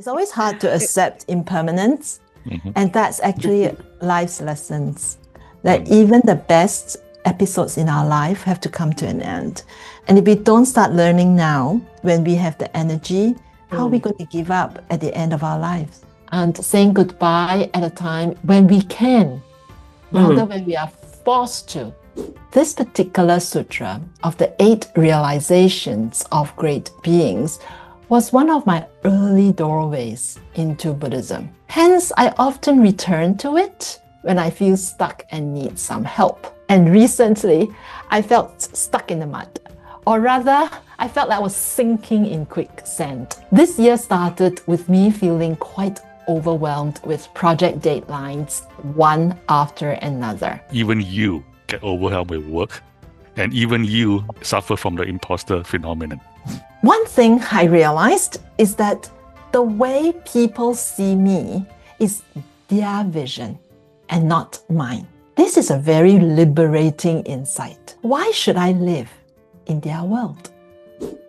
It's always hard to accept impermanence, and that's actually life's lessons. That even the best episodes in our life have to come to an end. And if we don't start learning now, when we have the energy, how are we going to give up at the end of our lives? And saying goodbye at a time when we can, rather when we are forced to. This particular sutra of the 8 realizations of great beings was one of my early doorways into Buddhism. Hence, I often return to it when I feel stuck and need some help. And recently, I felt stuck in the mud. Or rather, I felt like I was sinking in quicksand. This year started with me feeling quite overwhelmed with project deadlines, one after another. Even you get overwhelmed with work, and even you suffer from the imposter phenomenon. One thing I realized is that the way people see me is their vision and not mine. This is a very liberating insight. Why should I live in their world?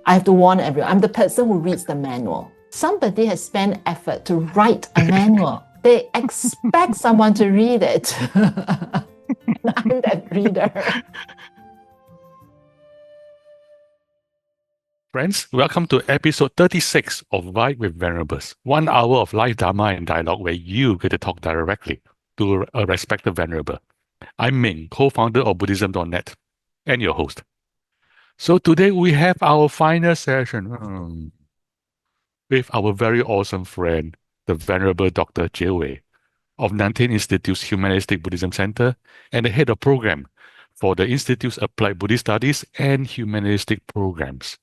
I have to warn everyone, I'm the person who reads the manual. Somebody has spent effort to write a manual. They expect someone to read it. I'm that reader. Friends, welcome to episode 36 of Vibe with Venerables. 1 hour of live Dharma and dialogue where you get to talk directly to a respected Venerable. I'm Meng, co-founder of Buddhism-dot-net and your host. So today we have our final session with our very awesome friend, the Venerable Dr. Juewei of Nan Tien Institute's Humanistic Buddhism Center and the head of program for the Institute's Applied Buddhist Studies and Humanistic programs.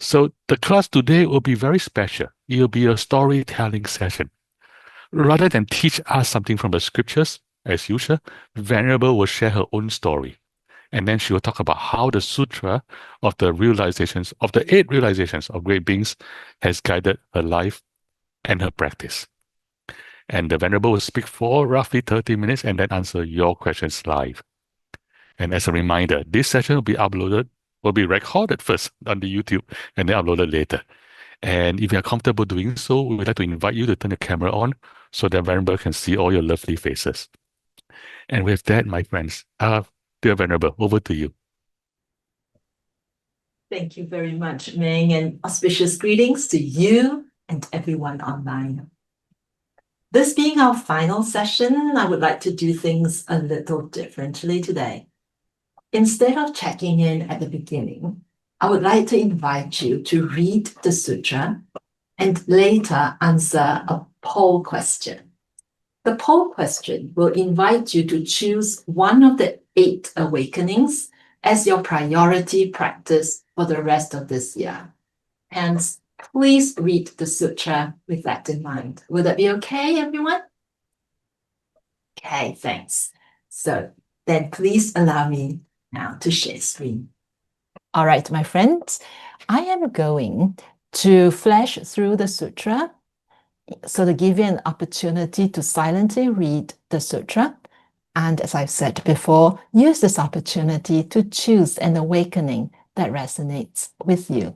So the class today will be very special. It will be a storytelling session. Rather than teach us something from the scriptures, as usual, Venerable will share her own story. And then she will talk about how the Sutra of the realizations, of the 8 realizations of great beings has guided her life and her practice. And the Venerable will speak for roughly 30 minutes and then answer your questions live. And as a reminder, this session will be recorded first on the YouTube and then uploaded later. And if you are comfortable doing so, we would like to invite you to turn the camera on so that Venerable can see all your lovely faces. And with that, my friends, dear Venerable, over to you. Thank you very much, Meng, and auspicious greetings to you and everyone online. This being our final session, I would like to do things a little differently today. Instead of checking in at the beginning, I would like to invite you to read the sutra and later answer a poll question. The poll question will invite you to choose one of the 8 awakenings as your priority practice for the rest of this year. Hence, please read the sutra with that in mind. Will that be okay, everyone? Okay, thanks. So then please allow me now to share screen. All right, my friends, I am going to flash through the sutra so to give you an opportunity to silently read the sutra. And as I've said before, use this opportunity to choose an awakening that resonates with you.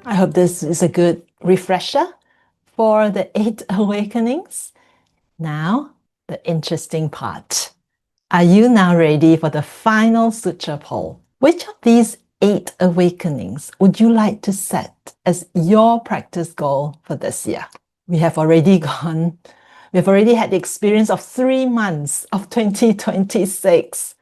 I hope this is a good refresher for the 8 awakenings. Now, the interesting part. Are you now ready for the final sutra poll? Which of these 8 awakenings would you like to set as your practice goal for this year? We have already had the experience of 3 months of 2026.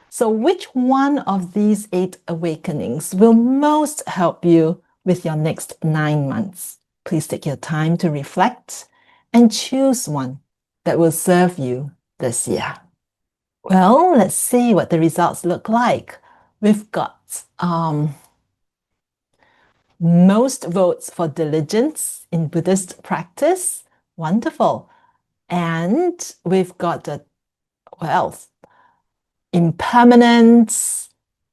So which one of these 8 awakenings will most help you with your next 9 months? Please take your time to reflect and choose one that will serve you this year. Well, let's see what the results look like. We've got most votes for diligence in Buddhist practice. Wonderful. And we've got the, what else? Impermanence,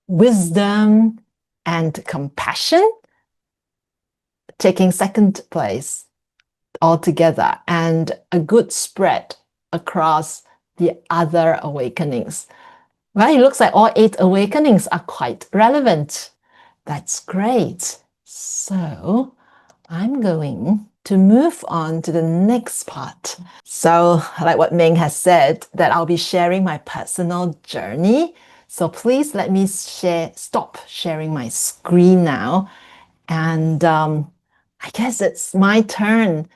wisdom, and compassion taking second place altogether, and a good spread across the other awakenings. Well, it looks like all 8 awakenings are quite relevant. That's great. So I'm going to move on to the next part. So like what Meng has said, that I'll be sharing my personal journey. So please let me stop sharing my screen now. And I guess it's my turn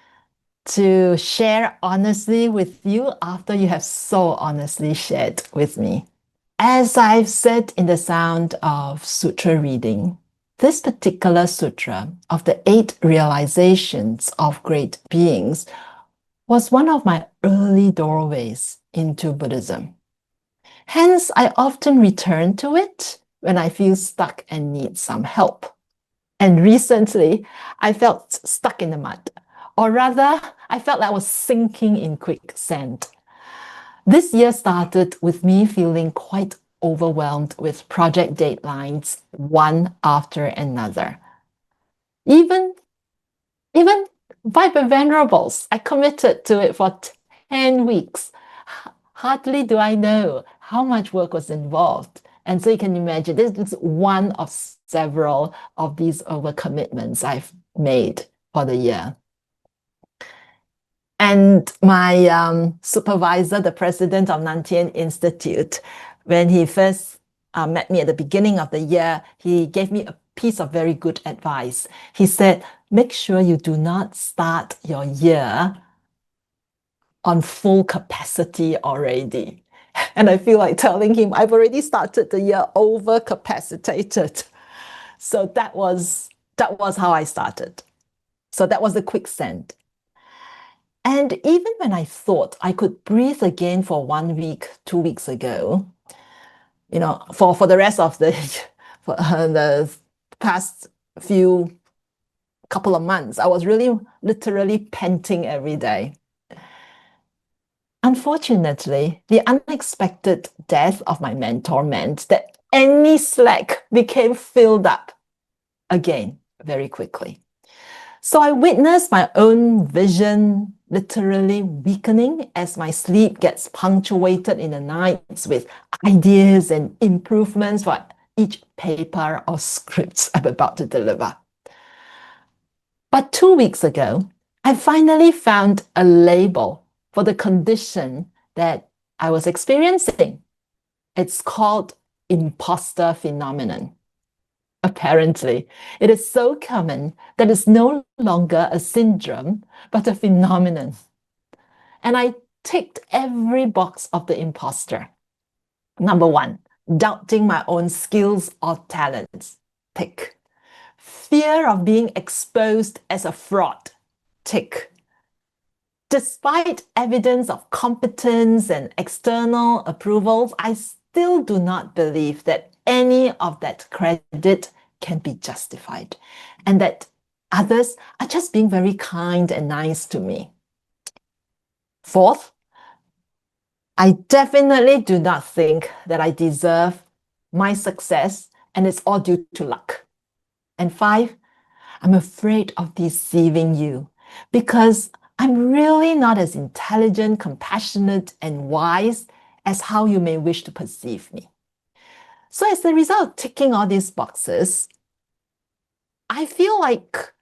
to share honestly with you after you have so honestly shared with me. As I've said in the sound of Sutra reading, this particular sutra of the 8 realizations of great beings was one of my early doorways into Buddhism. Hence, I often return to it when I feel stuck and need some help. And recently, I felt stuck in the mud, or rather, I felt like I was sinking in quicksand. This year started with me feeling quite overwhelmed with project deadlines, one after another. Even Vibe with Venerables, I committed to it for 10 weeks. Hardly do I know how much work was involved. And so you can imagine, this is one of several of these overcommitments I've made for the year. And my supervisor, the president of Nan Tien Institute, when he first met me at the beginning of the year, he gave me a piece of very good advice. He said, make sure you do not start your year on full capacity already. And I feel like telling him I've already started the year overcapacitated. So that was how I started. So that was the quicksand. And even when I thought I could breathe again for 1 week, 2 weeks ago, you know, for the rest of the past couple of months, I was really literally panting every day. Unfortunately, the unexpected death of my mentor meant that any slack became filled up again very quickly. So I witnessed my own vision literally weakening as my sleep gets punctuated in the nights with ideas and improvements for each paper or scripts I'm about to deliver. But 2 weeks ago, I finally found a label for the condition that I was experiencing. It's called imposter phenomenon. Apparently, it is so common that it's no longer a syndrome, but a phenomenon. And I ticked every box of the imposter. Number 1, doubting my own skills or talents. Tick. Fear of being exposed as a fraud. Tick. Despite evidence of competence and external approvals, I still do not believe that any of that credit can be justified, and that others are just being very kind and nice to me. 4th, I definitely do not think that I deserve my success, and it's all due to luck. And 5, I'm afraid of deceiving you because I'm really not as intelligent, compassionate, and wise as how you may wish to perceive me. So as a result of ticking all these boxes, I feel like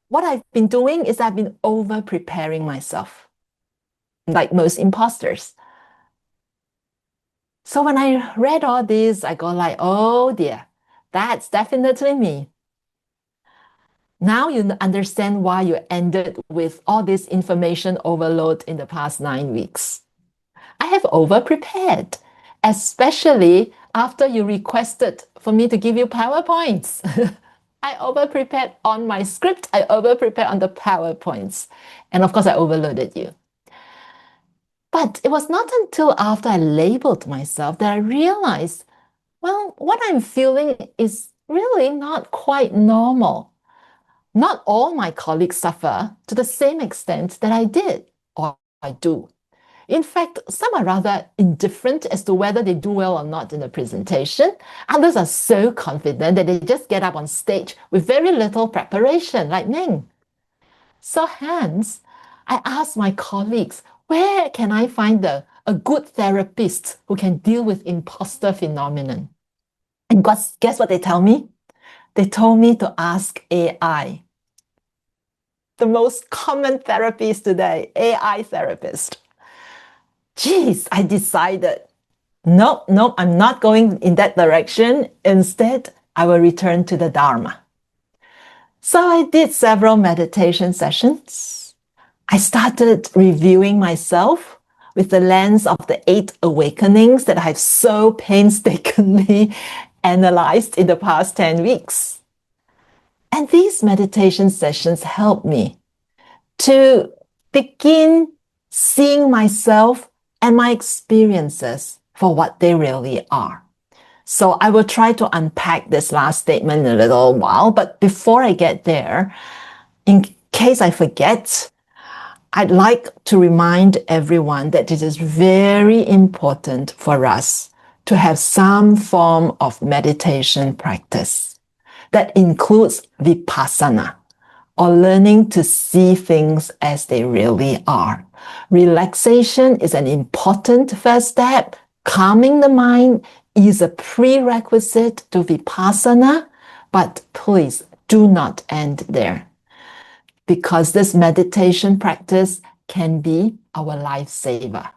what I've been doing is I've been over-preparing myself, like most imposters. So when I read all this, I go like, oh dear, that's definitely me. Now you understand why you ended with all this information overload in the past 9 weeks. I have over-prepared, especially after you requested for me to give you PowerPoints. I over-prepared on my script, I over-prepared on the PowerPoints, and of course I overloaded you. But it was not until after I labeled myself that I realized, well, what I'm feeling is really not quite normal. not all my colleagues suffer to the same extent that I did or I do. In fact, some are rather indifferent as to whether they do well or not in the presentation. Others are so confident that they just get up on stage with very little preparation, like Meng. So hence, I asked my colleagues, where can I find a good therapist who can deal with imposter phenomenon? And guess what they tell me? They told me to ask AI. The most common therapist today, AI therapist. Geez, I decided, nope, I'm not going in that direction. Instead, I will return to the Dharma. So I did several meditation sessions. I started reviewing myself with the lens of the 8 awakenings that I've so painstakingly analyzed in the past 10 weeks. And these meditation sessions helped me to begin seeing myself and my experiences for what they really are. So I will try to unpack this last statement in a little while, but before I get there, in case I forget, I'd like to remind everyone that it is very important for us to have some form of meditation practice that includes vipassana, or learning to see things as they really are. Relaxation is an important first step. Calming the mind is a prerequisite to vipassana, but please do not end there, because this meditation practice can be our lifesaver.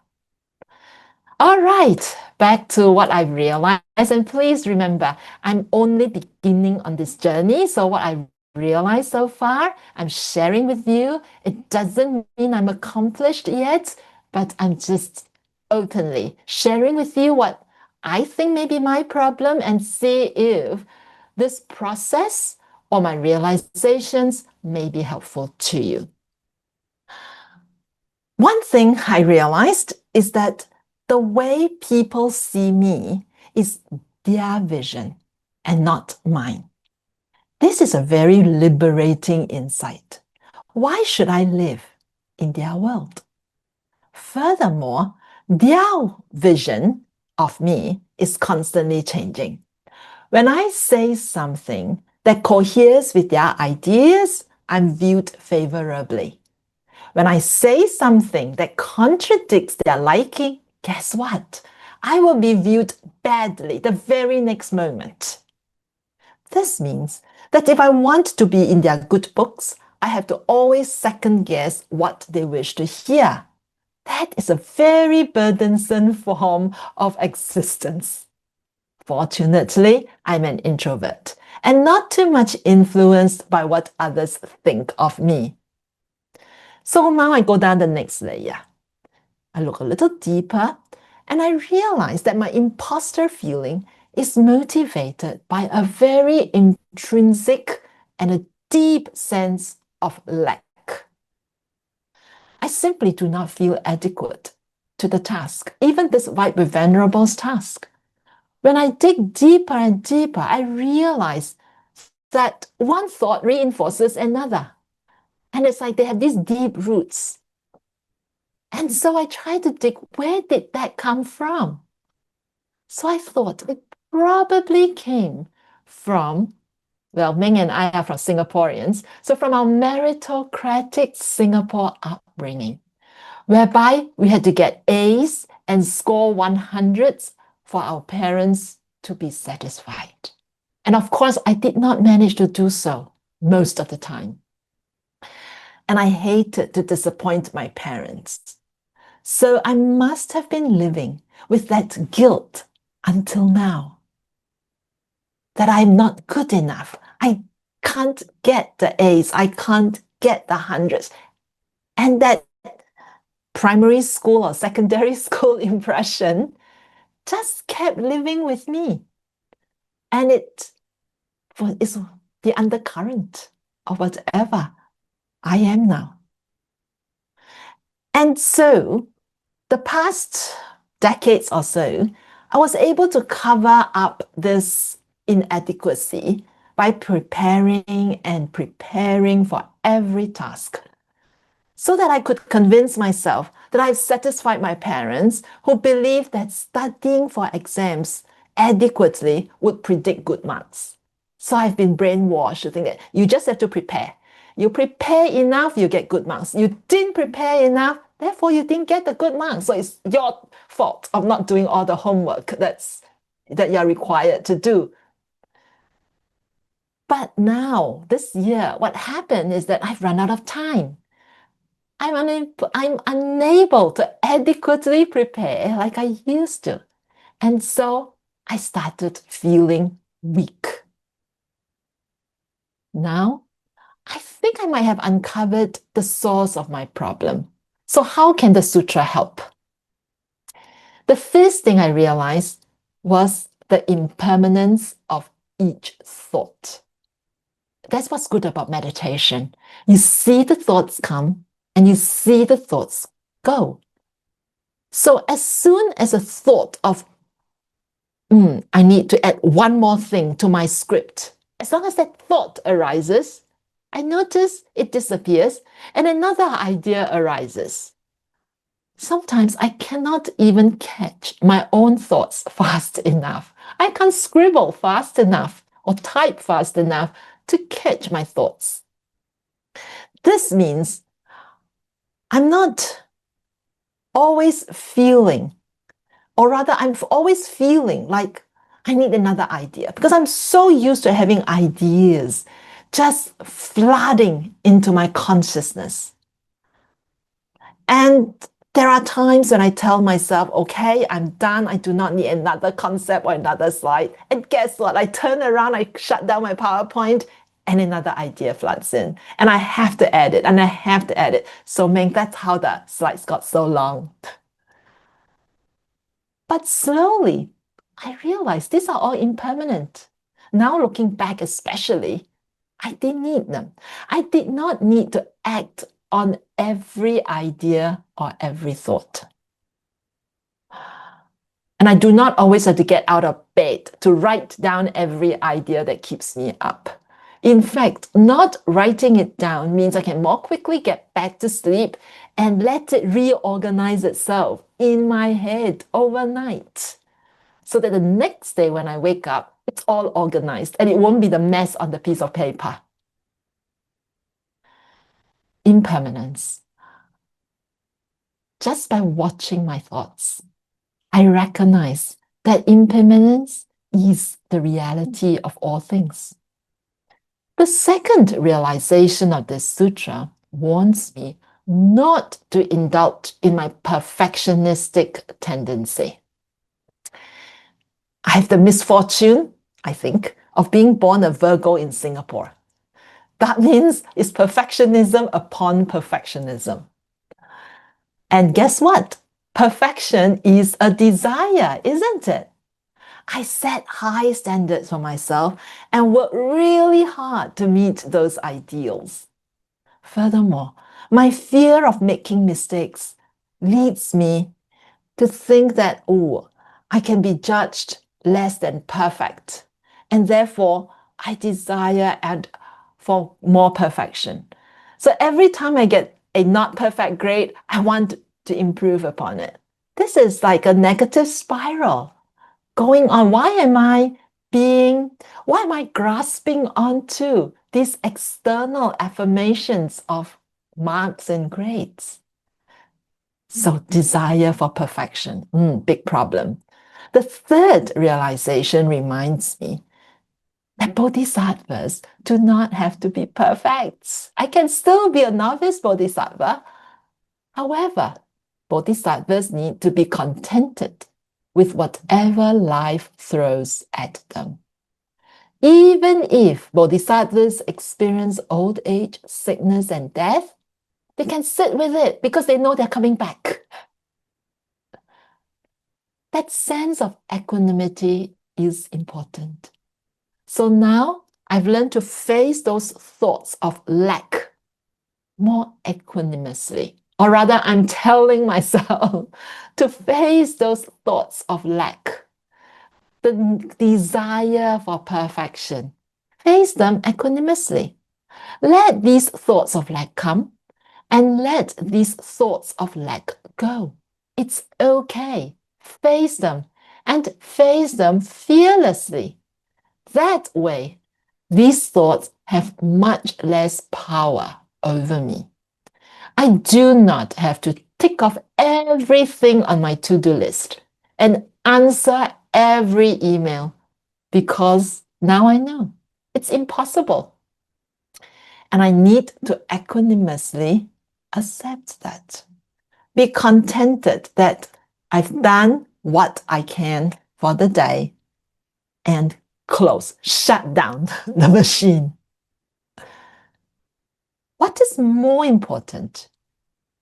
All right, back to what I've realized. And please remember, I'm only beginning on this journey. So what I've realized so far, I'm sharing with you. It doesn't mean I'm accomplished yet, but I'm just openly sharing with you what I think may be my problem and see if this process or my realizations may be helpful to you. One thing I realized is that the way people see me is their vision and not mine. This is a very liberating insight. Why should I live in their world? Furthermore, their vision of me is constantly changing. When I say something that coheres with their ideas, I'm viewed favorably. When I say something that contradicts their liking, guess what? I will be viewed badly the very next moment. This means that if I want to be in their good books, I have to always second guess what they wish to hear. That is a very burdensome form of existence. Fortunately, I'm an introvert and not too much influenced by what others think of me. So now I go down the next layer. I look a little deeper and I realize that my imposter feeling is motivated by a very intrinsic and a deep sense of lack. I simply do not feel adequate to the task, even this Vibe with Venerables task. When I dig deeper and deeper, I realize that one thought reinforces another. And it's like they have these deep roots. And so I tried to dig, where did that come from? So I thought it probably came from, well, Meng and I are from Singaporeans, so from our meritocratic Singapore upbringing, whereby we had to get A's and score 100s for our parents to be satisfied. And of course, I did not manage to do so most of the time. And I hated to disappoint my parents. So I must have been living with that guilt until now, that I'm not good enough. I can't get the A's. I can't get the 100s. And that primary school or secondary school impression just kept living with me. And it is the undercurrent of whatever I am now. And so the past decades or so, I was able to cover up this inadequacy by preparing and preparing for every task, so that I could convince myself that I've satisfied my parents who believed that studying for exams adequately would predict good marks. So I've been brainwashed to think that you just have to prepare. You prepare enough, you get good marks. You didn't prepare enough, therefore you didn't get the good marks. So it's your fault of not doing all the homework that you're required to do. But now, this year, what happened is that I've run out of time. I'm unable to adequately prepare like I used to. And so I started feeling weak. Now, I think I might have uncovered the source of my problem. So how can the sutra help? The first thing I realized was the impermanence of each thought. That's what's good about meditation. You see the thoughts come and you see the thoughts go. So as soon as a thought of, I need to add one more thing to my script, as long as that thought arises, I notice it disappears and another idea arises. Sometimes I cannot even catch my own thoughts fast enough. I can't scribble fast enough or type fast enough to catch my thoughts. This means I'm not always feeling, or rather I'm always feeling like I need another idea because I'm so used to having ideas just flooding into my consciousness. And there are times when I tell myself, okay, I'm done. I do not need another concept or another slide. And guess what? I turn around, I shut down my PowerPoint, and another idea floods in. And I have to add it, and I have to add it. So, Meng, that's how the slides got so long. But slowly, I realized these are all impermanent. Now, looking back especially, I didn't need them. I did not need to act on every idea or every thought. And I do not always have to get out of bed to write down every idea that keeps me up. In fact, not writing it down means I can more quickly get back to sleep and let it reorganize itself in my head overnight, so that the next day when I wake up, it's all organized and it won't be the mess on the piece of paper. Impermanence. Just by watching my thoughts, I recognize that impermanence is the reality of all things. The second realization of this sutra warns me not to indulge in my perfectionistic tendency. I have the misfortune, I think, of being born a Virgo in Singapore. That means it's perfectionism upon perfectionism. And guess what? Perfection is a desire, isn't it? I set high standards for myself and work really hard to meet those ideals. Furthermore, my fear of making mistakes leads me to think that, I can be judged less than perfect, and therefore I desire for more perfection. So every time I get a not perfect grade, I want to improve upon it. This is like a negative spiral going on. Why am I grasping onto these external affirmations of marks and grades? So desire for perfection, big problem. The third realization reminds me that bodhisattvas do not have to be perfect. I can still be a novice bodhisattva. However, bodhisattvas need to be contented with whatever life throws at them. Even if bodhisattvas experience old age, sickness, and death, they can sit with it because they know they're coming back. That sense of equanimity is important. So now I've learned to face those thoughts of lack more equanimously. Or rather, I'm telling myself to face those thoughts of lack, the desire for perfection, face them equanimously. Let these thoughts of lack come and let these thoughts of lack go. It's okay. Face them and face them fearlessly. That way, these thoughts have much less power over me. I do not have to tick off everything on my to-do list and answer every email because now I know it's impossible. And I need to equanimously accept that. Be contented that I've done what I can for the day and close, shut down the machine. What is more important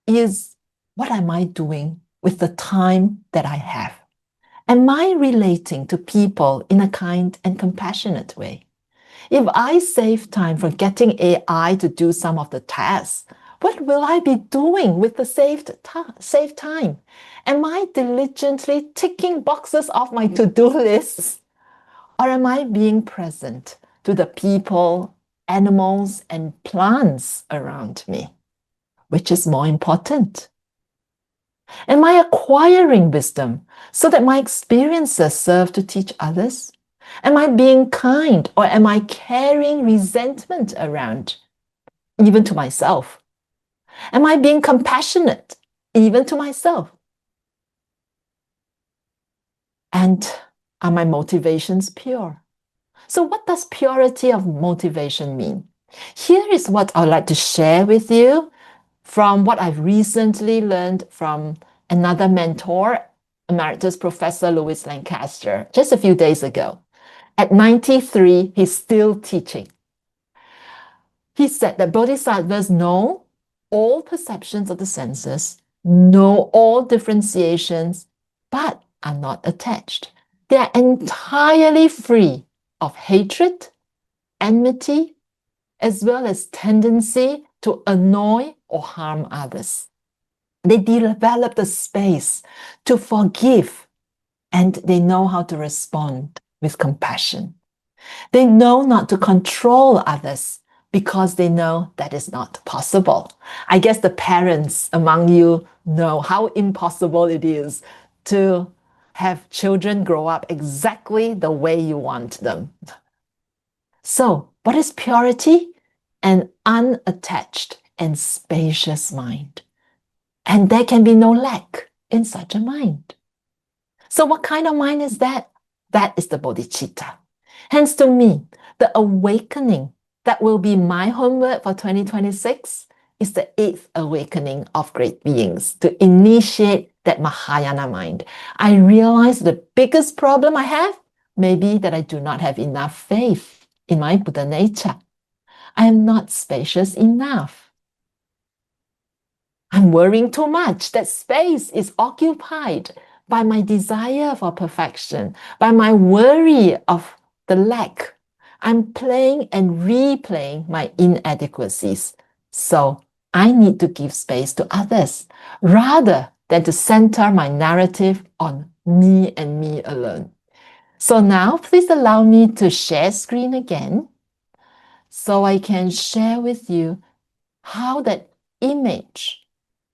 is what am I doing with the time that I have? Am I relating to people in a kind and compassionate way? If I save time for getting AI to do some of the tasks, what will I be doing with the saved time? Am I diligently ticking boxes off my to-do lists? Or am I being present to the people, animals, and plants around me? Which is more important? Am I acquiring wisdom so that my experiences serve to teach others? Am I being kind or am I carrying resentment around, even to myself? Am I being compassionate, even to myself? And are my motivations pure? So what does purity of motivation mean? Here is what I'd like to share with you from what I've recently learned from another mentor, Emeritus Professor Louis Lancaster, just a few days ago. At 93, he's still teaching. He said that Bodhisattvas know all perceptions of the senses, know all differentiations, but are not attached. They are entirely free of hatred, enmity, as well as tendency to annoy or harm others. They develop the space to forgive, and they know how to respond with compassion. They know not to control others because they know that is not possible. I guess the parents among you know how impossible it is to have children grow up exactly the way you want them. So, what is purity? An unattached and spacious mind. And there can be no lack in such a mind. So what kind of mind is that? That is the bodhicitta. Hence to me, the awakening that will be my homework for 2026 is the 8th awakening of great beings to initiate that Mahayana mind. I realize the biggest problem I have may be that I do not have enough faith in my Buddha nature. I am not spacious enough. I'm worrying too much that space is occupied by my desire for perfection, by my worry of the lack. I'm playing and replaying my inadequacies. So I need to give space to others rather than to center my narrative on me and me alone. So now please allow me to share screen again so I can share with you how that image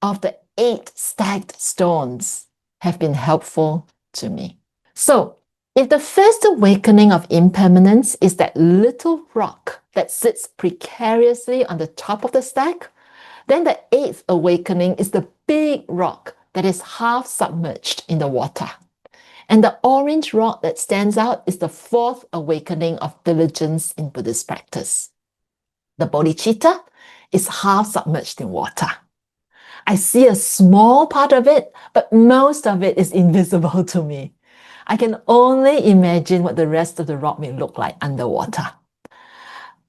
of the 8 stacked stones have been helpful to me. So, if the first awakening of impermanence is that little rock that sits precariously on the top of the stack, then the 8th awakening is the big rock that is half submerged in the water. And the orange rock that stands out is the 4th awakening of diligence in Buddhist practice. The bodhicitta is half submerged in water. I see a small part of it, but most of it is invisible to me. I can only imagine what the rest of the rock may look like underwater.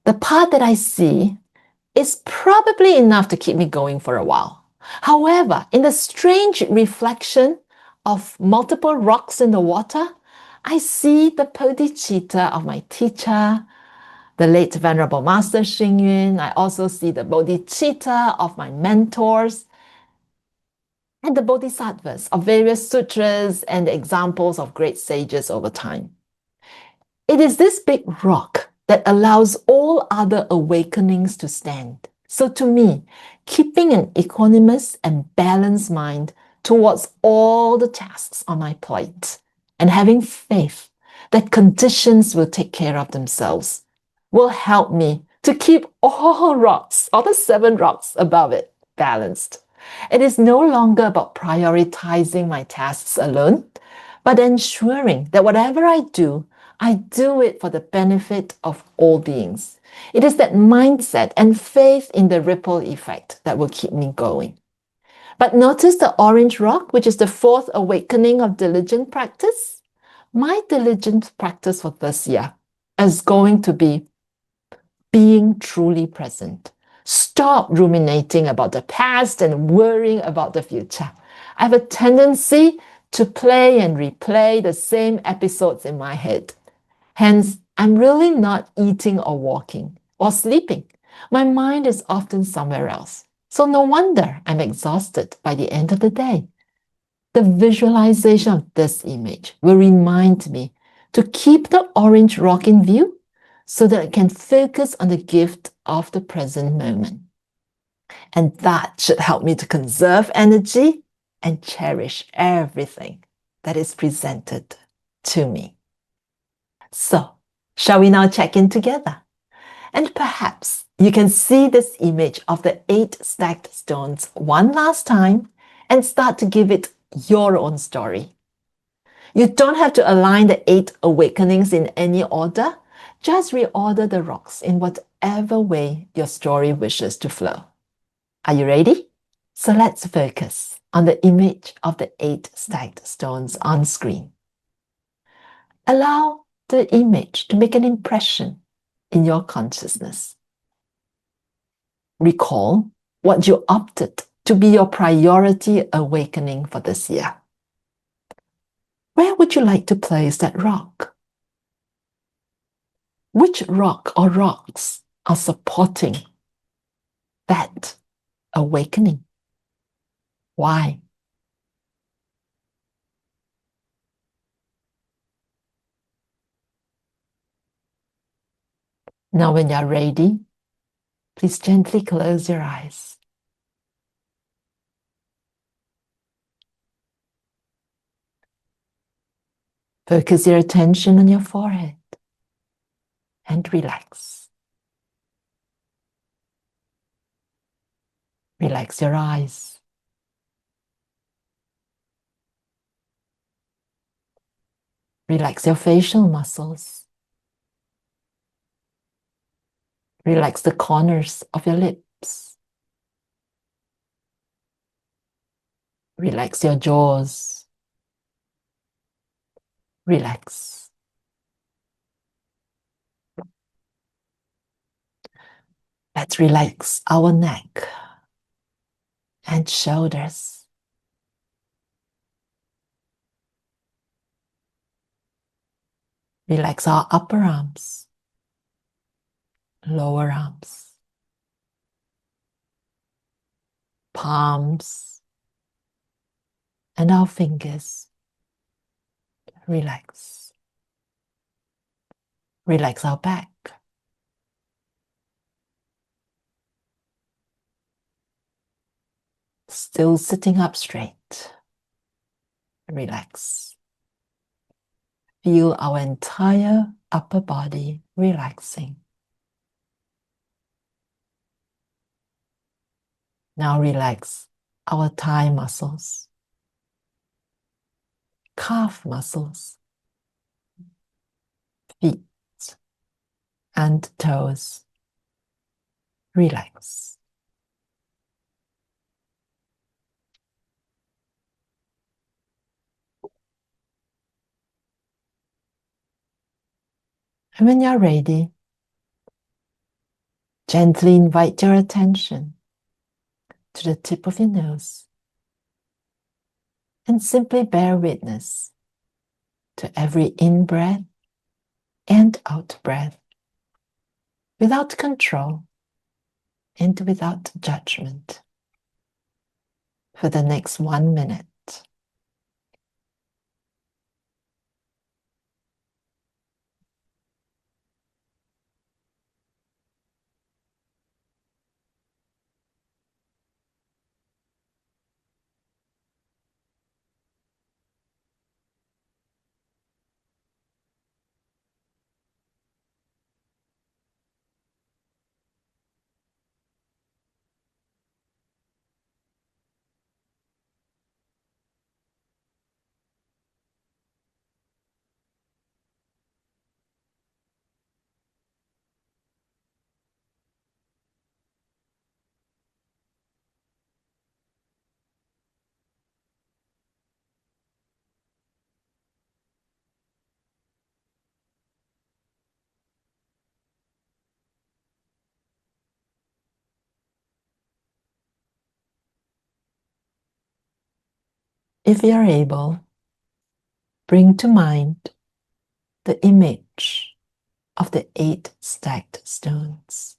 The part that I see is probably enough to keep me going for a while. However, in the strange reflection of multiple rocks in the water, I see the bodhicitta of my teacher, the late Venerable Master Hsing Yun. I also see the bodhicitta of my mentors, and the Bodhisattvas of various sutras and examples of great sages over time. It is this big rock that allows all other awakenings to stand. So to me, keeping an equanimous and balanced mind towards all the tasks on my plate and having faith that conditions will take care of themselves will help me to keep all rocks, all the 7 rocks above it, balanced. It is no longer about prioritizing my tasks alone, but ensuring that whatever I do it for the benefit of all beings. It is that mindset and faith in the ripple effect that will keep me going. But notice the orange rock, which is the 4th awakening of diligent practice. My diligent practice for this year is going to be being truly present. Stop ruminating about the past and worrying about the future. I have a tendency to play and replay the same episodes in my head. Hence, I'm really not eating or walking or sleeping. My mind is often somewhere else. So no wonder I'm exhausted by the end of the day. The visualization of this image will remind me to keep the orange rock in view so that I can focus on the gift of the present moment. And that should help me to conserve energy and cherish everything that is presented to me. So, shall we now check in together? And perhaps you can see this image of the 8 stacked stones one last time and start to give it your own story. You don't have to align the 8 awakenings in any order. Just reorder the rocks in whatever way your story wishes to flow. Are you ready? So let's focus on the image of the 8 stacked stones on screen. Allow the image to make an impression in your consciousness. Recall what you opted to be your priority awakening for this year. Where would you like to place that rock? Which rock or rocks are supporting that awakening? Why? Now, when you're ready, please gently close your eyes. Focus your attention on your forehead and relax. Relax your eyes. Relax your facial muscles. Relax the corners of your lips. Relax your jaws. Relax. Let's relax our neck and shoulders. Relax our upper arms, lower arms, palms, and our fingers. Relax. Relax our back. Still sitting up straight. Relax. Feel our entire upper body relaxing. Now relax our thigh muscles, calf muscles, feet, and toes. Relax. And when you're ready, gently invite your attention to the tip of your nose and simply bear witness to every in-breath and out-breath without control and without judgment for the next 1 minute. if you're able, bring to mind the image of the 8 stacked stones.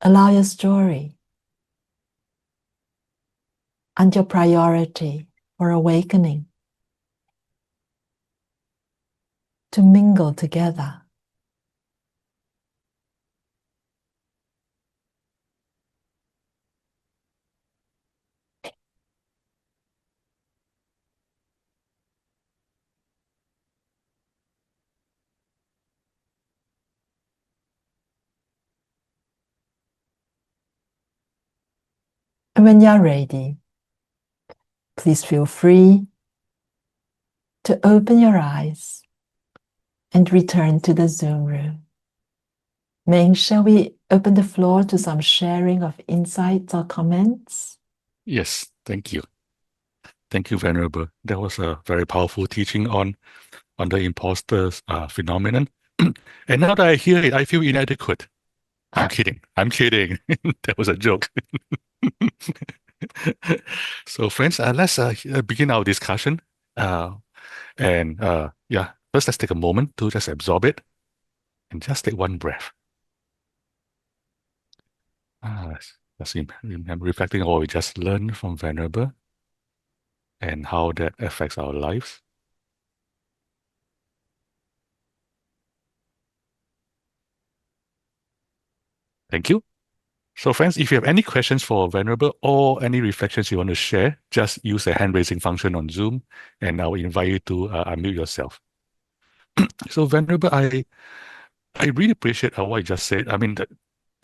Allow your story and your priority for awakening to mingle together. And when you're ready, please feel free to open your eyes and return to the Zoom room. Meng, shall we open the floor to some sharing of insights or comments? Yes, thank you. Thank you, Venerable. That was a very powerful teaching on the imposter phenomenon. And now that I hear it, I feel inadequate. I'm kidding. I'm kidding. That was a joke. So, friends, let's begin our discussion. Yeah, first let's take a moment to just absorb it and just take one breath. Just remember reflecting on what we just learned from Venerable and how that affects our lives. Thank you. So friends, if you have any questions for Venerable or any reflections you want to share, just use the hand raising function on Zoom and I'll invite you to unmute yourself. So Venerable, I really appreciate what you just said. I mean,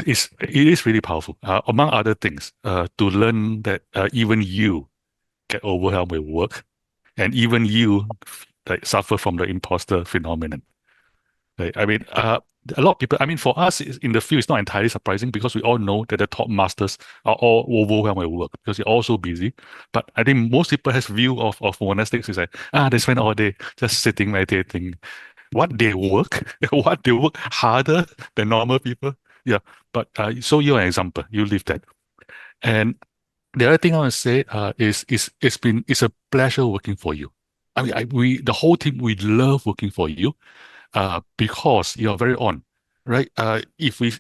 it is really powerful. Among other things, to learn that even you get overwhelmed with work and even you suffer from the imposter phenomenon. Right? I mean, a lot of people, I mean, for us in the field, it's not entirely surprising because we all know that the top masters are all overwhelmed with work because they're all so busy. But I think most people has view of monastics is like, they spend all day just sitting, meditating. What they work harder than normal people. Yeah. But so you're an example. You live that. And the other thing I want to say is it's a pleasure working for you. I mean, the whole team, we love working for you. Because you're very on, right? If we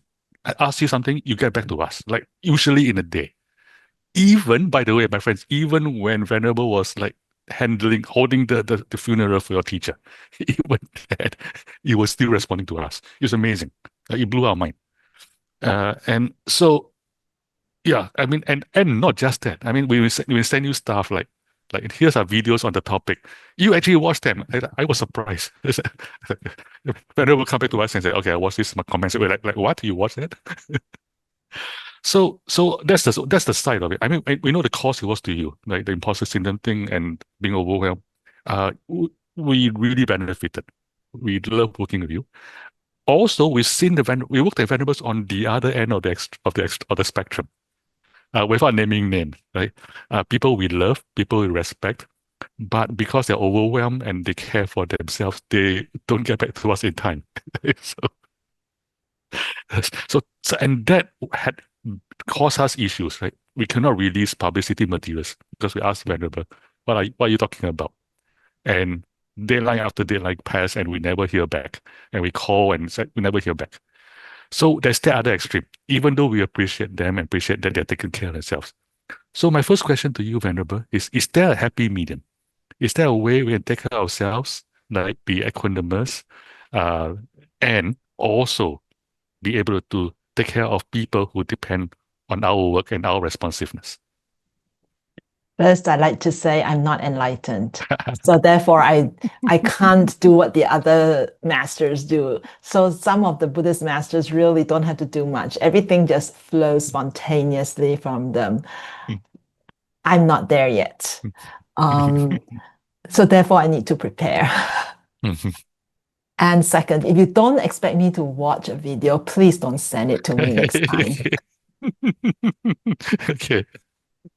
ask you something, you get back to us, like usually in a day. Even, by the way, my friends, even when Venerable was like holding the funeral for your teacher, even that, he was still responding to us. It was amazing. It blew our mind. And so, yeah, I mean, and not just that. I mean, we send you stuff like here's our videos on the topic. You actually watch them. I was surprised. Venerable will come back to us and say, okay, I watched this, my comments. We're like what? You watched that? So that's the side of it. I mean, we know the cost it was to you, like the imposter syndrome thing and being overwhelmed. We really benefited. We love working with you. Also, we've seen we worked at Venerables on the other end of the spectrum. Without naming names, right? People we love, people we respect, but because they're overwhelmed and they care for themselves, they don't get back to us in time. And that had caused us issues, right? We cannot release publicity materials because we asked Venerable, what are you talking about? And deadline after deadline passed and we never hear back. And we call and said we never hear back. So there's the other extreme, even though we appreciate them and appreciate that they're taking care of themselves. So my first question to you, Venerable, is there a happy medium? Is there a way we can take care of ourselves, like be equanimous, and also be able to take care of people who depend on our work and our responsiveness? First, I'd like to say I'm not enlightened. So therefore, I can't do what the other masters do. So some of the Buddhist masters really don't have to do much. Everything just flows spontaneously from them. I'm not there yet. So therefore, I need to prepare. And second, if you don't expect me to watch a video, please don't send it to me next time. Okay.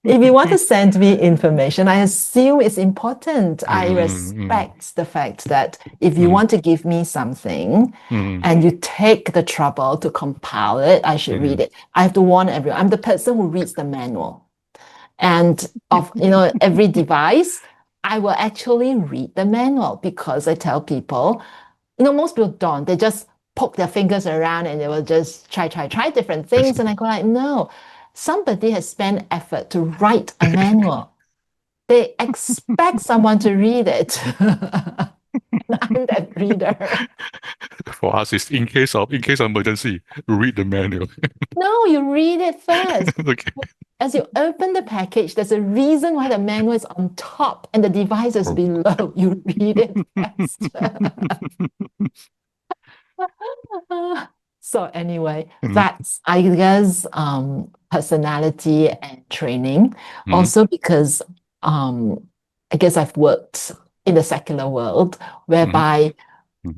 If you want to send me information, I assume it's important. I respect the fact that if you want to give me something and you take the trouble to compile it, I should read it. I have to warn everyone. I'm the person who reads the manual. and of every device, I will actually read the manual, because I tell people, most people don't. They just poke their fingers around and they will just try different things. And I go like, no, somebody has spent effort to write a manual. They expect someone to read it. I'm that reader. For us, it's in case of emergency, read the manual. No, you read it first. Okay. As you open the package, there's a reason why the manual is on top and the device is below. You read it first. So anyway, that's, I guess, personality and training. Also because I guess I've worked in the secular world, whereby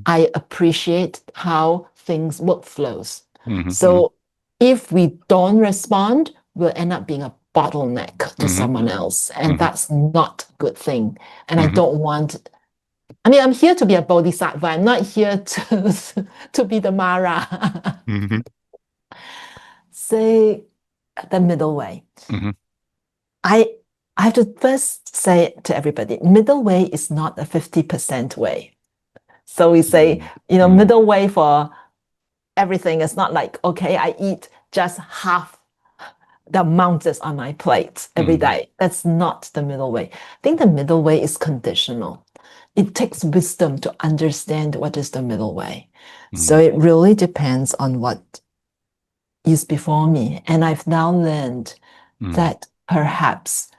I appreciate how things workflows. So if we don't respond, we'll end up being a bottleneck to someone else. And that's not a good thing. And I don't want, I'm here to be a bodhisattva. I'm not here to be the Mara. Say the middle way. I have to first say to everybody, middle way is not a 50% way. So we say, middle way for everything is not like, okay, I eat just half the amount that's on my plate every day. That's not the middle way. I think the middle way is conditional. It takes wisdom to understand what is the middle way. So it really depends on what is before me. And I've now learned that perhaps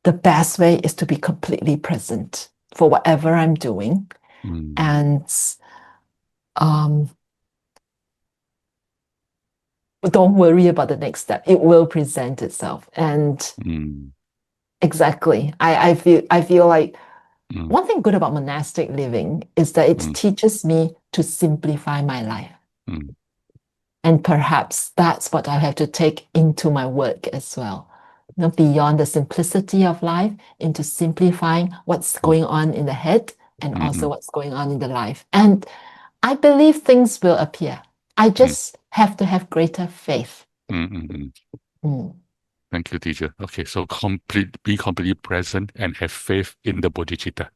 the best way is to be completely present for whatever I'm doing. And don't worry about the next step. It will present itself. And exactly, I feel like one thing good about monastic living is that it teaches me to simplify my life. And perhaps that's what I have to take into my work as well. Beyond the simplicity of life, into simplifying what's going on in the head and also what's going on in the life. And I believe things will appear. I just have to have greater faith. Thank you, teacher. Okay, so be completely present and have faith in the bodhicitta,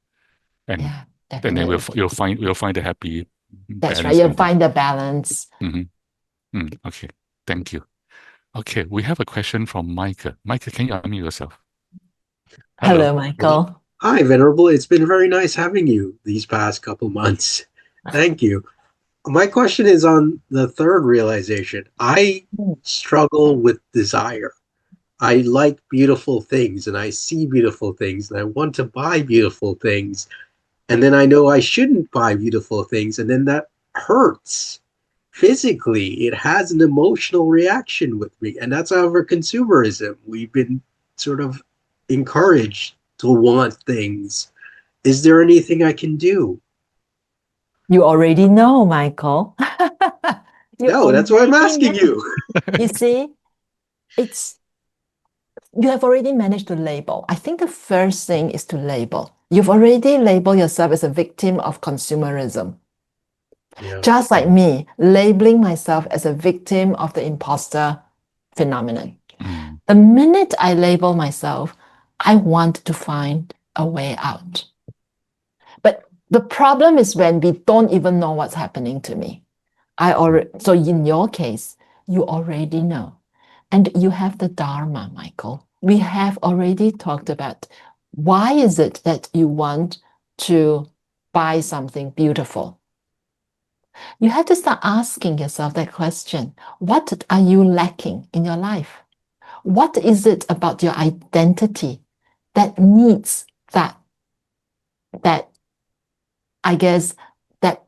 and Yeah, then you'll find the happy. That's right. You'll find the balance. Okay, thank you. Okay, we have a question from Michael. Michael, can you unmute yourself? Hello, Michael. Hi, Venerable. It's been very nice having you these past couple months. Thank you. My question is on the third realization. I struggle with desire. I like beautiful things and I see beautiful things and I want to buy beautiful things. And then I know I shouldn't buy beautiful things. And then that hurts physically. It has an emotional reaction with me. And that's over consumerism. We've been sort of encouraged to want things. Is there anything I can do? You already know, Michael. No, that's why I'm asking you. You see, you have already managed to label. I think the first thing is to label. You've already labeled yourself as a victim of consumerism. Yeah. Just like me, labeling myself as a victim of the imposter phenomenon. The minute I label myself, I want to find a way out. But the problem is when we don't even know what's happening to me. So in your case, you already know. And you have the Dharma, Michael. We have already talked about why is it that you want to buy something beautiful. You have to start asking yourself that question. What are you lacking in your life? What is it about your identity that needs that I guess, that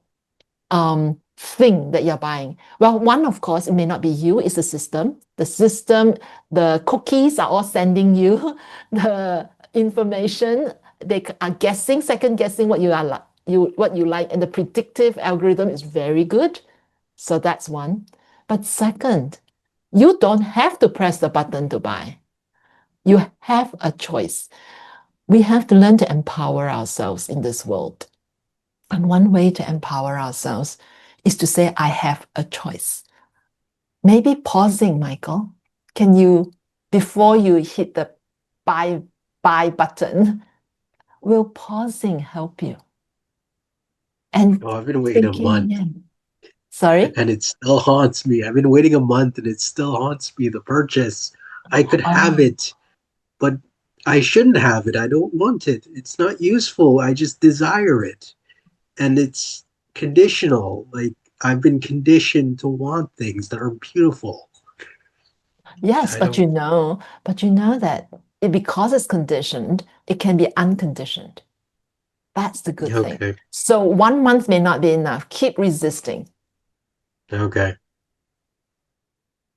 thing that you're buying? Well, one, of course, it may not be you, it's the system. The system, the cookies are all sending you the information. They are second guessing what you are what you like, and the predictive algorithm is very good. So that's one. But second, you don't have to press the button to buy. You have a choice. We have to learn to empower ourselves in this world. And one way to empower ourselves is to say, I have a choice. Maybe pausing, Michael. Can you, before you hit the buy button. Will pausing help you? And Oh, I've been waiting a thinking, month. Sorry? And it still haunts me. I've been waiting a month and it still haunts me. The purchase. I could have it, but I shouldn't have it. I don't want it. It's not useful. I just desire it. And it's conditional. Like I've been conditioned to want things that are beautiful. Yes, I but don't. you know that because it's conditioned, it can be unconditioned. That's the good thing. Okay. So 1 month may not be enough. Keep resisting. Okay.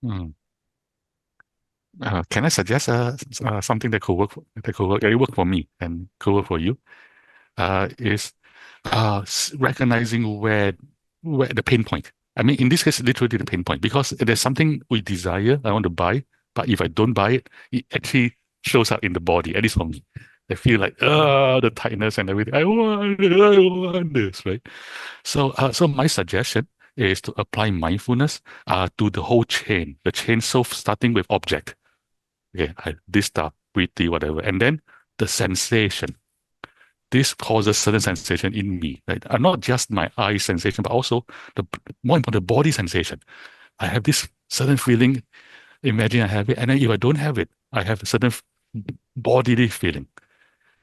Can I suggest something that could work? It work for me and could work for you. Is recognizing where the pain point. I mean, in this case, literally the pain point, because there's something we desire, I want to buy, but if I don't buy it, it actually shows up in the body, at least for me. I feel like, the tightness and everything. I want this, right? So, so my suggestion is to apply mindfulness to the whole chain. The chain, so starting with object. Okay, this stuff, pretty, whatever. And then the sensation. This causes certain sensation in me, right? Not just my eye sensation, but also the more important body sensation. I have this certain feeling. Imagine I have it, and then if I don't have it, I have a certain bodily feeling.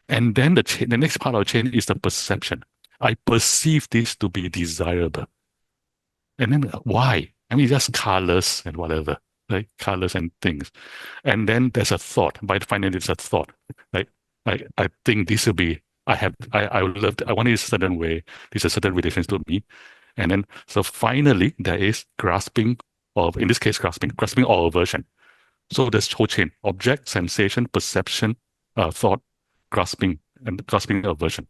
And then the next part of the chain is the perception. I perceive this to be desirable. And then why? I mean, just colors and whatever, right? Colors and things. And then there's a thought. By finding it's a thought, right? I think this will be, I would love to, I want it a certain way. There's a certain relation to me. And then, so finally, there is grasping of, in this case, grasping or aversion. So this whole chain, object, sensation, perception, thought, grasping, and grasping aversion.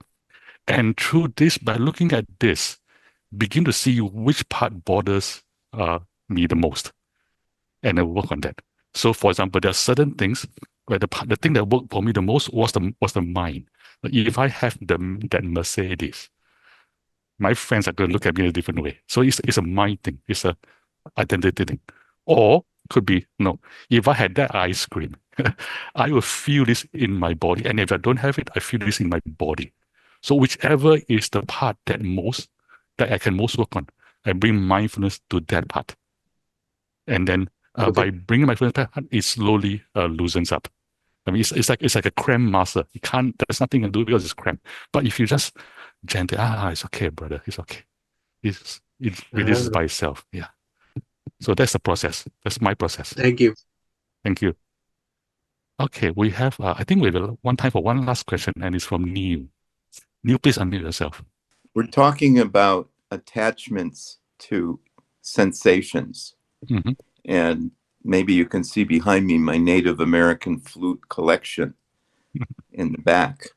And through this, by looking at this, begin to see which part bothers me the most, and I work on that. So, for example, there are certain things where the thing that worked for me the most was the mind. If I have that Mercedes, my friends are going to look at me in a different way. So it's a mind thing. It's a identity thing. Or could be, no, if I had that ice cream, I will feel this in my body. And if I don't have it, I feel this in my body. So whichever is the part that I can most work on, I bring mindfulness to that part. And then by bringing mindfulness to that part, it slowly loosens up. I mean, it's like a cramp muscle. There's nothing you can do because it's cramped. But if you just gently, it's okay, brother, it's okay. It releases by itself. Yeah. So that's the process. That's my process. Thank you. Thank you. Okay, we have, I think we have one time for one last question, and it's from Neil. Neil, please unmute yourself. We're talking about attachments to sensations. Mm-hmm. And maybe you can see behind me my Native American flute collection in the back.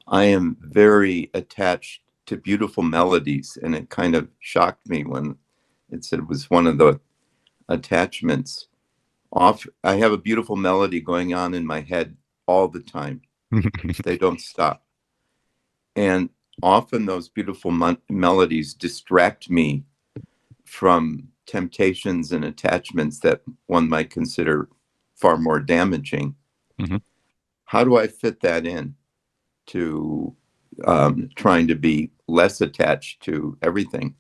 I am very attached to beautiful melodies, and it kind of shocked me when it said it was one of the attachments. I have a beautiful melody going on in my head all the time. They don't stop. And often those beautiful melodies distract me from temptations and attachments that one might consider far more damaging. Mm-hmm. How do I fit that in to trying to be less attached to everything?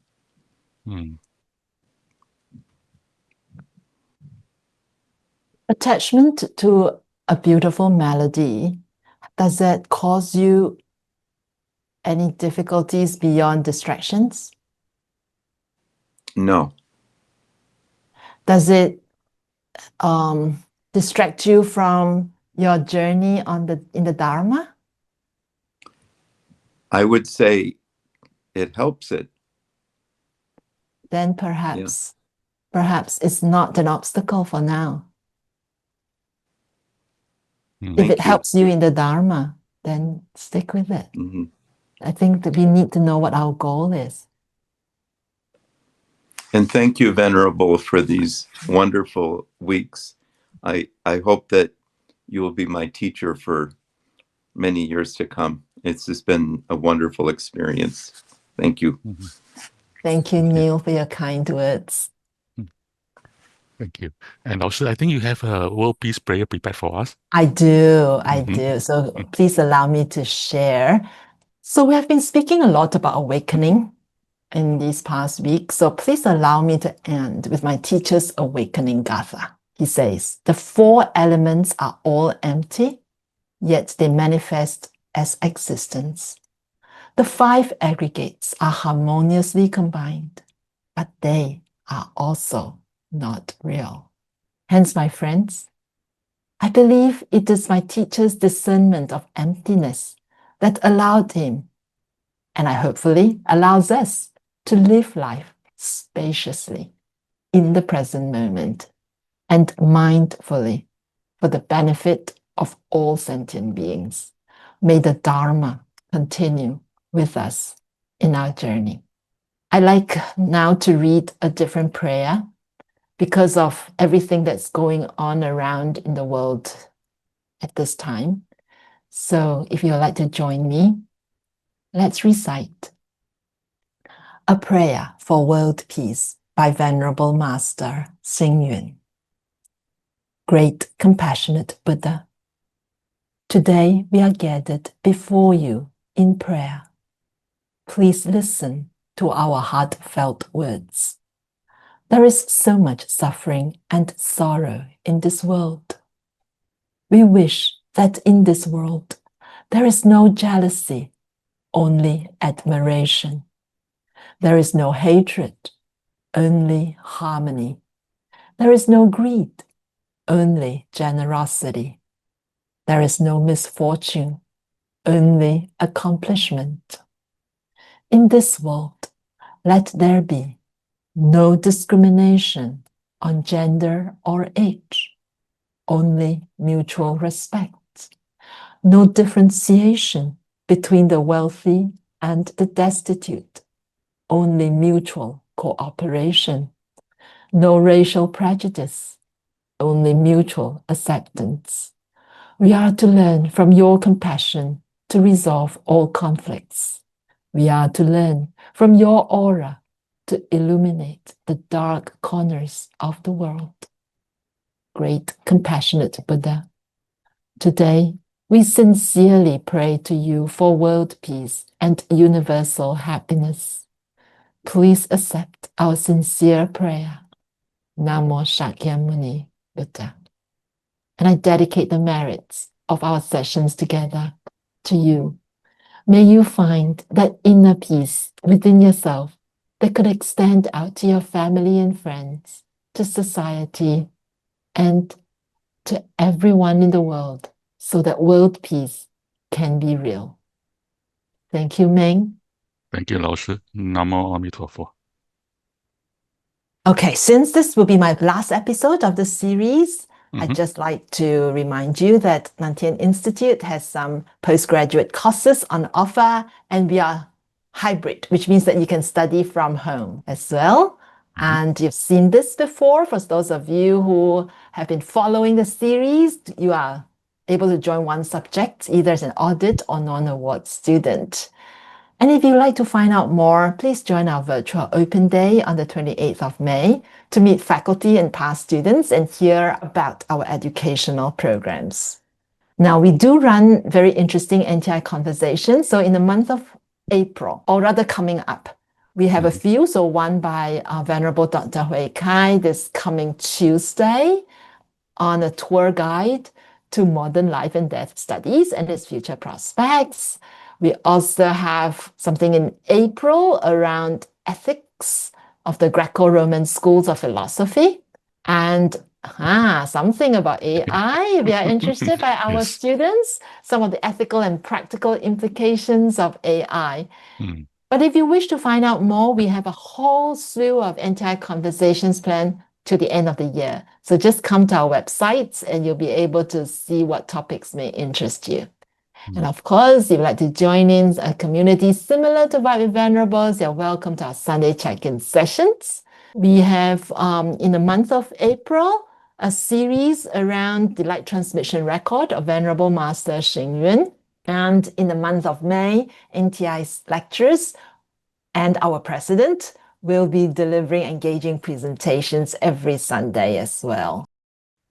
Attachment to a beautiful melody, does that cause you any difficulties beyond distractions? No. Does it distract you from your journey in the Dharma? I would say it helps it. Then perhaps it's not an obstacle for now. If it helps you in the Dharma, then stick with it. Mm-hmm. I think that we need to know what our goal is. And thank you, Venerable, for these wonderful weeks. I hope that you will be my teacher for many years to come. It's just been a wonderful experience. Thank you. Thank you, Neil, for your kind words. Thank you. And also, I think you have a world peace prayer prepared for us. I do. So please allow me to share. So we have been speaking a lot about awakening in these past weeks. So please allow me to end with my teacher's awakening gatha. He says, the 4 elements are all empty, yet they manifest as existence. The 5 aggregates are harmoniously combined, but they are also not real. Hence, my friends, I believe it is my teacher's discernment of emptiness that allowed him, and I hopefully allows us, to live life spaciously in the present moment and mindfully for the benefit of all sentient beings. May the Dharma continue with us in our journey. I like now to read a different prayer because of everything that's going on around in the world at this time. So if you'd like to join me, let's recite A Prayer for World Peace by Venerable Master Hsing Yun. Great Compassionate Buddha, today we are gathered before you in prayer. Please listen to our heartfelt words. There is so much suffering and sorrow in this world. We wish that in this world there is no jealousy, only admiration. There is no hatred, only harmony. There is no greed, only generosity. There is no misfortune, only accomplishment. In this world, let there be no discrimination on gender or age, only mutual respect. No differentiation between the wealthy and the destitute, only mutual cooperation. No racial prejudice, only mutual acceptance. We are to learn from your compassion to resolve all conflicts. We are to learn from your aura to illuminate the dark corners of the world. Great Compassionate Buddha, today we sincerely pray to you for world peace and universal happiness. Please accept our sincere prayer. Namo Shakyamuni Buddha. And I dedicate the merits of our sessions together to you. May you find that inner peace within yourself that could extend out to your family and friends, to society, and to everyone in the world, so that world peace can be real. Thank you, Meng. Thank you, 老师. Namo Amitabha. Okay, since this will be my last episode of the series, I'd just like to remind you that Nan Tien Institute has some postgraduate courses on offer, and we are hybrid, which means that you can study from home as well. And you've seen this before. For those of you who have been following the series, you are able to join one subject, either as an audit or non-award student. And if you'd like to find out more, please join our virtual open day on the 28th of May to meet faculty and past students and hear about our educational programs. Now, we do run very interesting NTI conversations. So in the month of April, or rather coming up, we have a few. So one by Venerable Dr. Juewei this coming Tuesday on a tour guide to modern life and death studies and its future prospects. We also have something in April around ethics of the Greco-Roman schools of philosophy, and something about AI. We are interested by our students, some of the ethical and practical implications of AI. But if you wish to find out more, we have a whole slew of entire conversations planned to the end of the year. So just come to our websites and you'll be able to see what topics may interest you. And of course, if you'd like to join in a community similar to Vibe with Venerables, you're welcome to our Sunday check-in sessions. We have, in the month of April, a series around the light transmission record of Venerable Master Hsing Yun. And in the month of May, NTI's lectures and our president will be delivering engaging presentations every Sunday as well.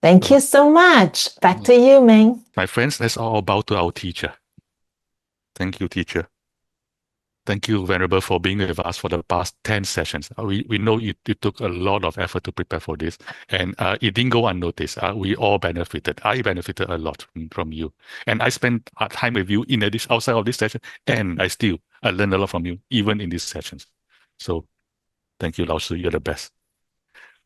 Thank you so much. Back to you, Meng. My friends, let's all bow to our teacher. Thank you, teacher. Thank you, Venerable, for being with us for the past 10 sessions. We know it took a lot of effort to prepare for this, and it didn't go unnoticed. We all benefited. I benefited a lot from you. And I spent time with you in addition, outside of this session, and I learned a lot from you, even in these sessions. So thank you, Lao Sư. You're the best.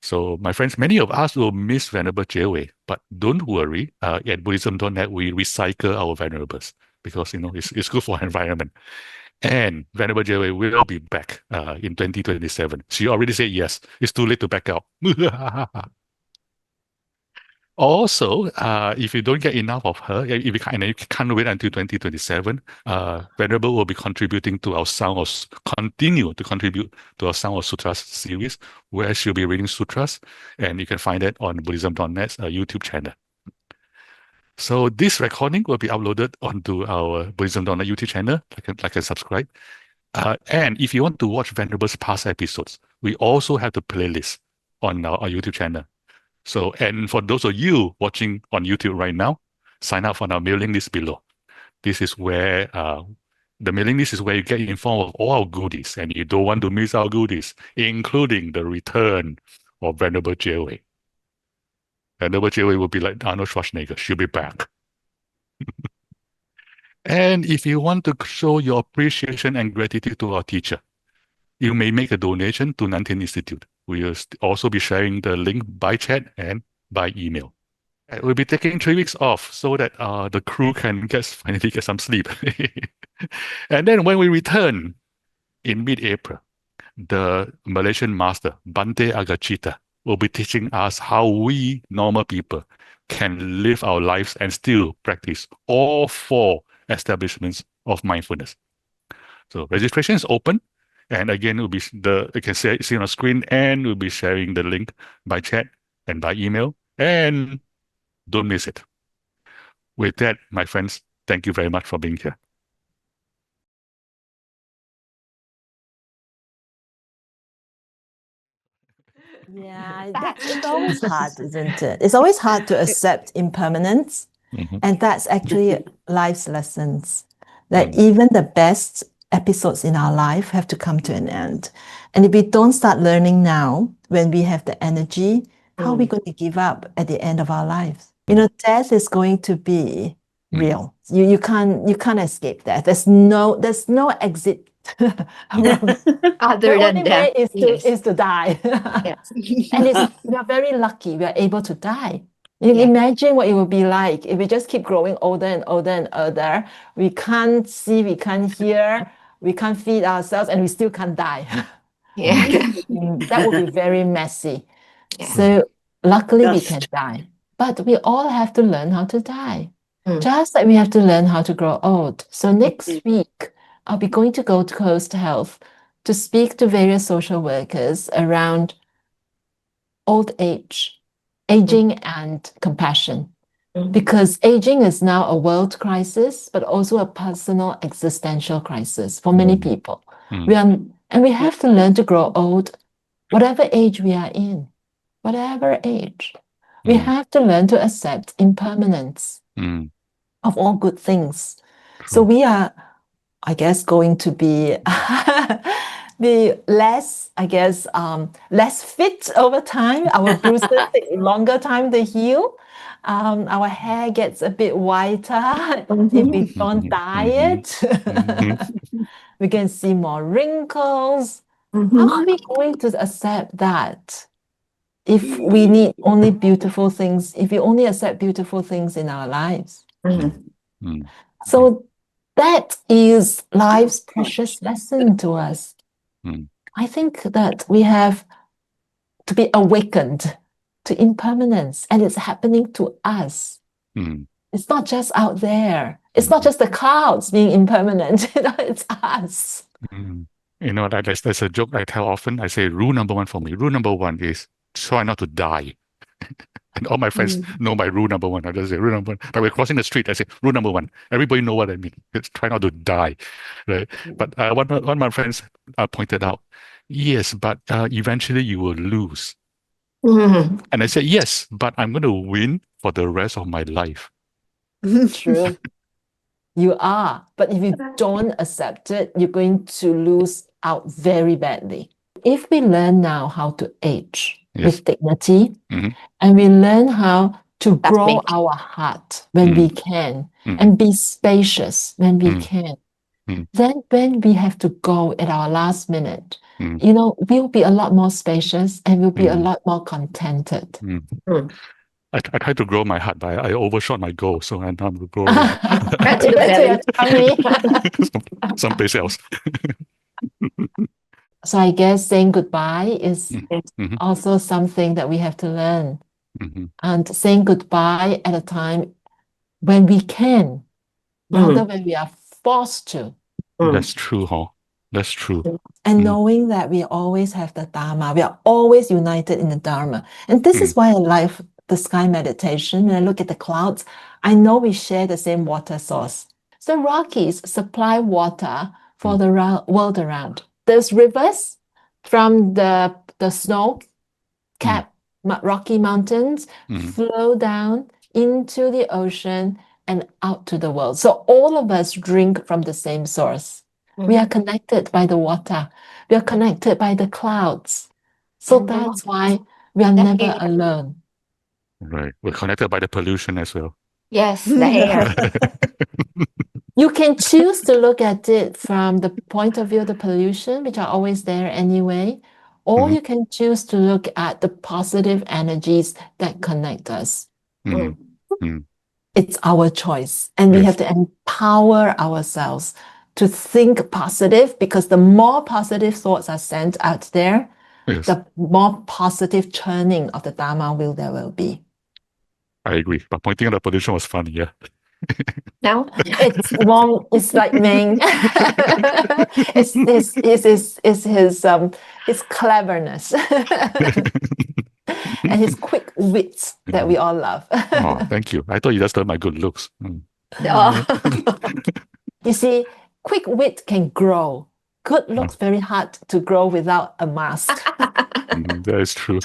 So, my friends, many of us will miss Venerable Juewei, but don't worry. At Buddhism.net, we recycle our Venerables because, it's good for environment. And Venerable Juewei will be back in 2027. She already said yes. It's too late to back out. Also, if you don't get enough of her, if you can't wait until 2027, Venerable will be contributing to our continue to contribute to our Sound of Sutras series, where she'll be reading sutras, and you can find it on Buddhism.net's YouTube channel. So this recording will be uploaded onto our Buddhism.net YouTube channel. Like and subscribe. And if you want to watch Venerable's past episodes, we also have the playlist on our YouTube channel. So, and for those of you watching on YouTube right now, sign up on our mailing list below. This is where the mailing list is where you get informed of all our goodies, and you don't want to miss our goodies, including the return of Venerable Juewei. Venerable Juewei will be like Arnold Schwarzenegger. She'll be back. And if you want to show your appreciation and gratitude to our teacher, you may make a donation to Nan Tien Institute. We will also be sharing the link by chat and by email. And we'll be taking 3 weeks off so that the crew can finally get some sleep. And then when we return in mid-April, the Malaysian master, Bante Agachita, will be teaching us how we normal people can live our lives and still practice all 4 establishments of mindfulness. So registration is open. And again, you can see on the screen, and we'll be sharing the link by chat and by email. And don't miss it. With that, my friends, thank you very much for being here. Yeah, it's always hard, isn't it? It's always hard to accept impermanence. And that's actually life's lessons. That even the best episodes in our life have to come to an end. And if we don't start learning now, when we have the energy, how are we going to give up at the end of our lives? Death is going to be real. You can't escape that. There's no exit. Other than death is to die. Yes. And we are very lucky we are able to die. Imagine what it would be like if we just keep growing older and older and older. We can't see, we can't hear, we can't feed ourselves, and we still can't die. That would be very messy. So luckily we can die. But we all have to learn how to die. Just like we have to learn how to grow old. So next week, I'll be going to Gold Coast Health to speak to various social workers around old age, aging and compassion. Because aging is now a world crisis, but also a personal existential crisis for many people. And we have to learn to grow old, whatever age we are in, whatever age. We have to learn to accept impermanence of all good things. So we are, I guess, going to be less, less fit over time. Our bruises take longer time to heal. Our hair gets a bit whiter if we don't dye it. We can see more wrinkles. How are we going to accept that if we need only beautiful things, if we only accept beautiful things in our lives? So that is life's precious lesson to us. I think that we have to be awakened to impermanence, and it's happening to us. It's not just out there. It's not just the clouds being impermanent. It's us. There's a joke I tell often. I say, rule number 1 for me. Rule number 1 is try not to die. And all my friends know my rule number 1. I just say rule number 1. But we're crossing the street. I say rule number 1. Everybody know what I mean. It's try not to die, right? But one of my friends pointed out, yes, but eventually you will lose. Mhm. And I said, yes, but I'm going to win for the rest of my life. True. You are. But if you don't accept it, you're going to lose out very badly. If we learn now how to age Yes. with dignity, Mhm. and we learn how to That's grow me. our heart when we can, and be spacious when we can, then when we have to go at our last minute, we'll be a lot more spacious and we'll be a lot more contented. Mm. I tried to grow my heart, but I overshot my goal, so I'm growing Back to your tummy. someplace else. So I guess saying goodbye is Mhm. also something that we have to learn. Mhm. And saying goodbye at a time when we can, rather when we are forced to. That's true, huh? That's true. And knowing that we always have the Dharma, we are always united in the Dharma. And this is why I like the sky meditation. When I look at the clouds, I know we share the same water source. So Rockies supply water for the world around. There's rivers from the snow-capped Rocky Mountains flow down into the ocean and out to the world. So all of us drink from the same source. We are connected by the water. We are connected by the clouds. So that's why we are never alone. Right. We're connected by the pollution as well. Yes, the air. You can choose to look at it from the point of view of the pollution, which are always there anyway, or you can choose to look at the positive energies that connect us. It's our choice, and we have to empower ourselves to think positive, because the more positive thoughts are sent out there, the more positive churning of the Dharma wheel there will be. I agree. But pointing out the pollution was funny, yeah. No? It's like Meng. It's his cleverness and his quick wits that we all love. Oh, thank you. I thought you just learned my good looks. You see, quick wit can grow. Good looks very hard to grow without a mask. That is true.